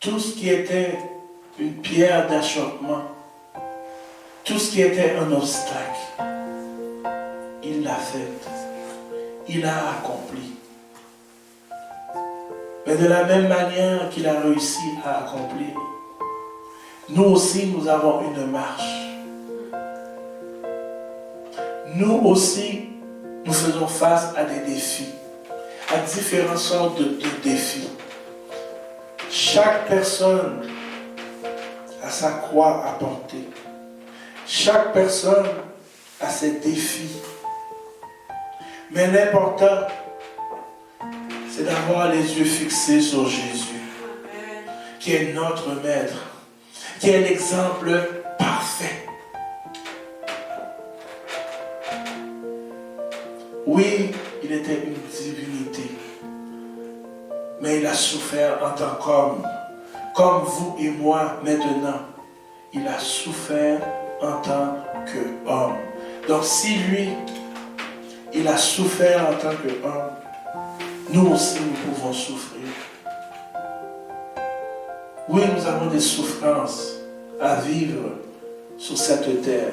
Tout ce qui était une pierre d'achoppement, tout ce qui était un obstacle, il l'a fait. Il a accompli. Mais de la même manière qu'il a réussi à accomplir, nous aussi, nous avons une marche. Nous aussi, nous faisons face à des défis, à différentes sortes de défis. Chaque personne a sa croix à porter. Chaque personne a ses défis. Mais l'important, c'est d'avoir les yeux fixés sur Jésus, qui est notre maître, qui est l'exemple parfait. Oui, il était une divinité, mais il a souffert en tant qu'homme, comme vous et moi maintenant. Il a souffert en tant qu'homme. Donc si lui, il a souffert en tant qu'homme, nous aussi nous pouvons souffrir. Oui, nous avons des souffrances à vivre sur cette terre.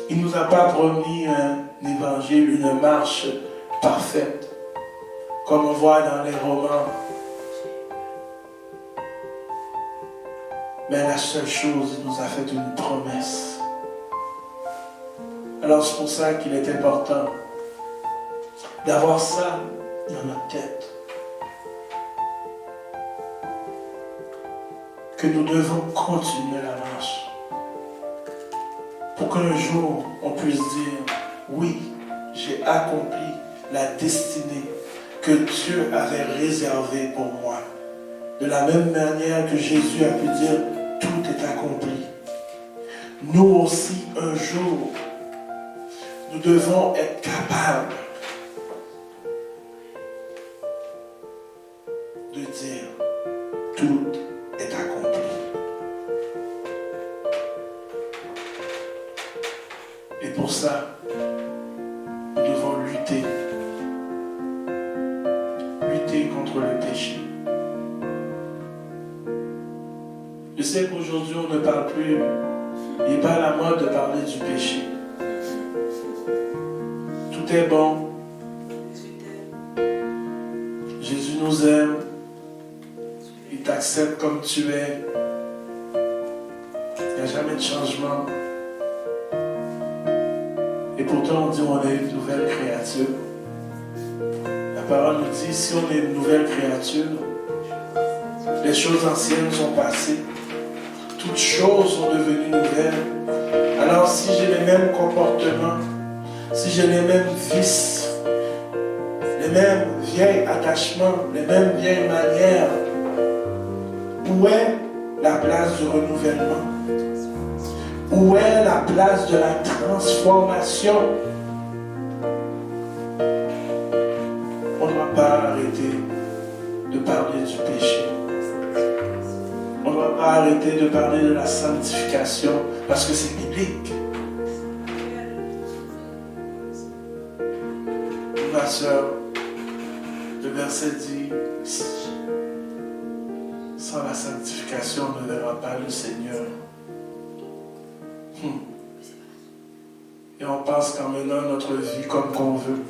Il ne nous a pas promis un évangile, une marche parfaite, comme on voit dans les romans. Mais la seule chose, il nous a fait une promesse. Alors c'est pour ça qu'il est important d'avoir ça dans notre tête. Que nous devons continuer la marche. Pour qu'un jour, on puisse dire, oui, j'ai accompli la destinée que Dieu avait réservée pour moi. De la même manière que Jésus a pu dire, tout est accompli. Nous aussi, un jour, nous devons être capables de dire, tout est accompli. Et pour ça, nous devons lutter contre le péché. Je sais qu'aujourd'hui on ne parle plus, il n'est pas à la mode de parler du péché. Tout est bon. Jésus nous aime. Il t'accepte comme tu es. Il n'y a jamais de changement. Et pourtant on dit on est une nouvelle créature. La parole nous dit si on est une nouvelle créature, les choses anciennes sont passées. Toutes choses sont devenues nouvelles. Alors si j'ai les mêmes comportements, si j'ai les mêmes vices, les mêmes vieilles attachements, les mêmes vieilles manières, où est la place du renouvellement? Où est la place de la transformation? On ne doit pas arrêter de parler du péché. On ne doit pas arrêter de parler de la sanctification parce que c'est biblique. Ma soeur, le verset dit, sans la sanctification, on ne verra pas le Seigneur. Et on pense qu'en menant notre vie comme qu'on veut,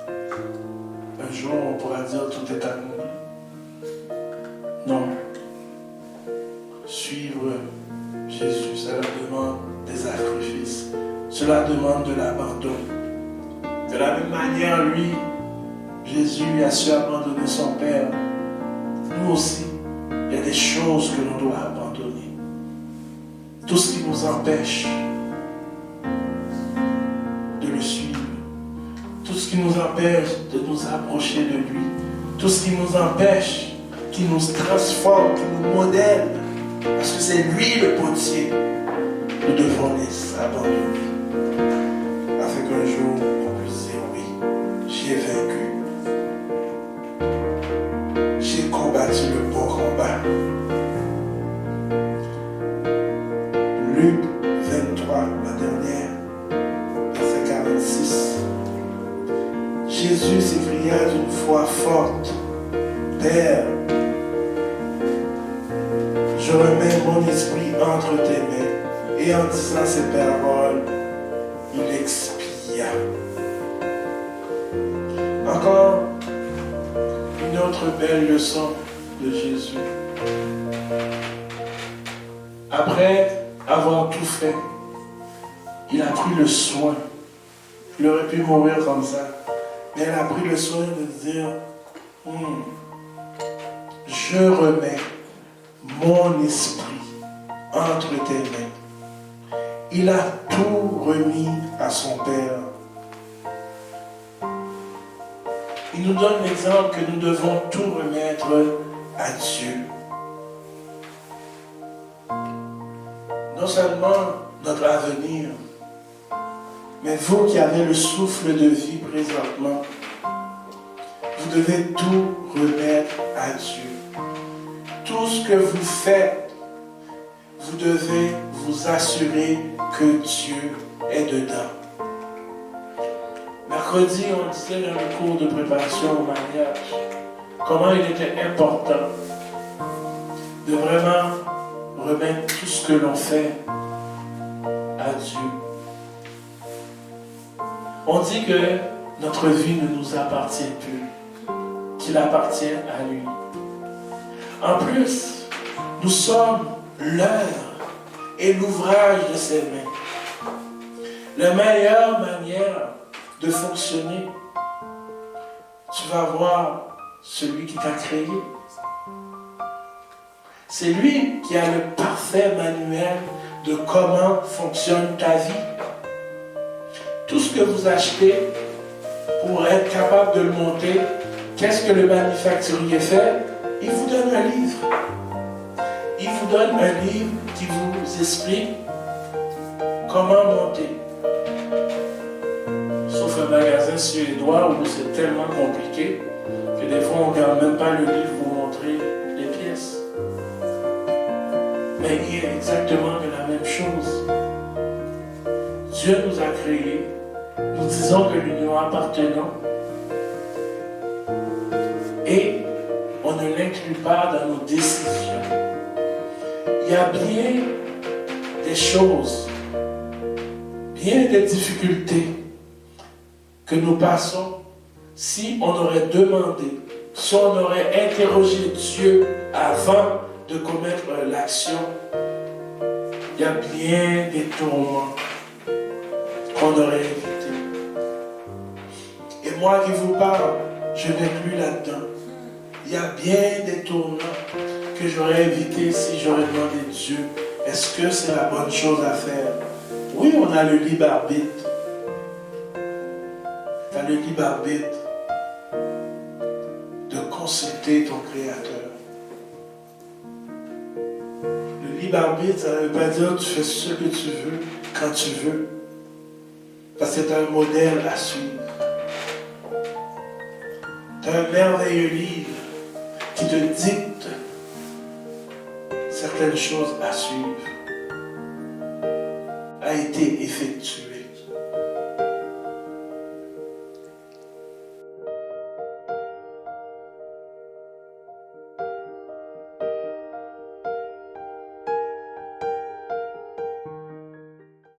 un jour on pourra dire tout est accompli. Non. Suivre Jésus, cela demande des sacrifices. Cela demande de l'abandon. De la même manière, lui, Jésus a su abandonner son Père. Nous aussi, il y a des choses que l'on doit abandonner. Tout ce qui nous empêche de le suivre. Tout ce qui nous empêche de nous approcher de lui. Tout ce qui nous empêche, qui nous transforme, qui nous modèle. Parce que c'est lui le potier. Nous devons les abandonner. Afin qu'un jour, on puisse dire oui, j'ai vaincu. J'ai combattu le bon combat. Luc 23, la dernière, verset 46. Jésus s'écria d'une voix forte, Père, remets mon esprit entre tes mains. Et en disant ces paroles, il expia. Encore une autre belle leçon de Jésus. Après avoir tout fait, il a pris le soin. Il aurait pu mourir comme ça. Mais il a pris le soin de dire, je remets mon esprit entre tes mains. Il a tout remis à son Père. Il nous donne l'exemple que nous devons tout remettre à Dieu. Non seulement notre avenir, mais vous qui avez le souffle de vie présentement, vous devez tout remettre à Dieu. Tout ce que vous faites, vous devez vous assurer que Dieu est dedans. Mercredi, on disait dans le cours de préparation au mariage comment il était important de vraiment remettre tout ce que l'on fait à Dieu. On dit que notre vie ne nous appartient plus, qu'il appartient à lui. En plus, nous sommes l'œuvre et l'ouvrage de ses mains. La meilleure manière de fonctionner, tu vas voir celui qui t'a créé. C'est lui qui a le parfait manuel de comment fonctionne ta vie. Tout ce que vous achetez pour être capable de le monter, qu'est-ce que le manufacturier fait? Il vous donne un livre. Il vous donne un livre qui vous explique comment monter. Sauf un magasin suédois où c'est tellement compliqué que des fois on ne regarde même pas le livre pour montrer les pièces. Mais il est exactement la même chose. Dieu nous a créés. Nous disons que nous nous appartenons. Et on ne l'inclut pas dans nos décisions. Il y a bien des choses, bien des difficultés que nous passons si on aurait demandé, si on aurait interrogé Dieu avant de commettre l'action. Il y a bien des tourments qu'on aurait évités. Et moi qui vous parle, je n'inclus là-dedans. Il y a bien des tournants que j'aurais évité si j'aurais demandé Dieu. Est-ce que c'est la bonne chose à faire? Oui, on a le libre arbitre. Tu as le libre arbitre de consulter ton Créateur. Le libre arbitre, ça ne veut pas dire que tu fais ce que tu veux, quand tu veux. Parce que tu as un modèle à suivre. Tu as un merveilleux livre qui te dicte certaines choses à suivre, a été effectué.